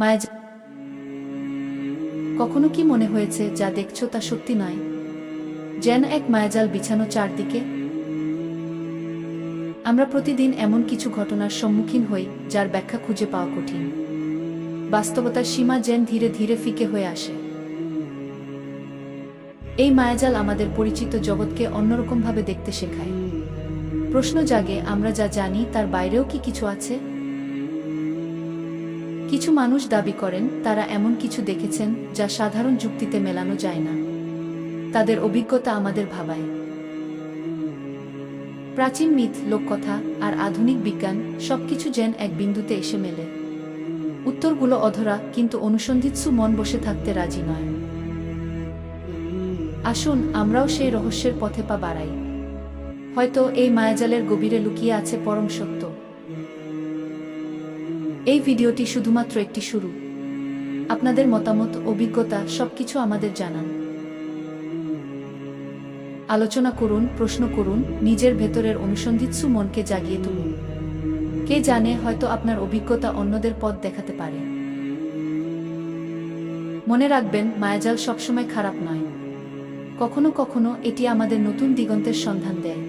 মায়াজাল। কখনো কি মনে হয়েছে যা দেখছো তা সত্যি নয়, যেন এক মায়াজাল বিছানো চারদিকে? আমরা প্রতিদিন এমন কিছু ঘটনার সম্মুখীন হই যার ব্যাখ্যা খুঁজে পাওয়া কঠিন। বাস্তবতার সীমা যেন ধীরে ধীরে ফিকে হয়ে আসে। এই মায়াজাল আমাদের পরিচিত জগৎকে অন্যরকমভাবে দেখতে শেখায়। প্রশ্ন জাগে, আমরা যা জানি তার বাইরেও কি কিছু আছে? কিছু মানুষ দাবি করেন তারা এমন কিছু দেখেছেন যা সাধারণ যুক্তিতে মেলানো যায় না। তাদের অভিজ্ঞতা আমাদের ভাবায়। প্রাচীন মিথ, লোককথা আর আধুনিক বিজ্ঞান সবকিছু যেন এক বিন্দুতে এসে মেলে। উত্তরগুলো অধরা, কিন্তু অনুসন্ধিৎসু মন বসে থাকতে রাজি নয়। আসুন আমরাও সেই রহস্যের পথে পা বাড়াই। হয়তো এই মায়াজালের গভীরে লুকিয়ে আছে পরম সত্য। এই ভিডিওটি শুধুমাত্র একটি শুরু। আপনাদের মতামত, অভিজ্ঞতা সবকিছু আমাদের জানান। আলোচনা করুন, প্রশ্ন করুন, নিজের ভেতরের অনুসন্ধিৎসু মনকে জাগিয়ে তুলুন। কে জানে, হয়তো আপনার অভিজ্ঞতা অন্যদের পথ দেখাতে পারে। মনে রাখবেন, মায়াজাল সবসময় খারাপ নয়। কখনো কখনো এটি আমাদের নতুন দিগন্তের সন্ধান দেয়।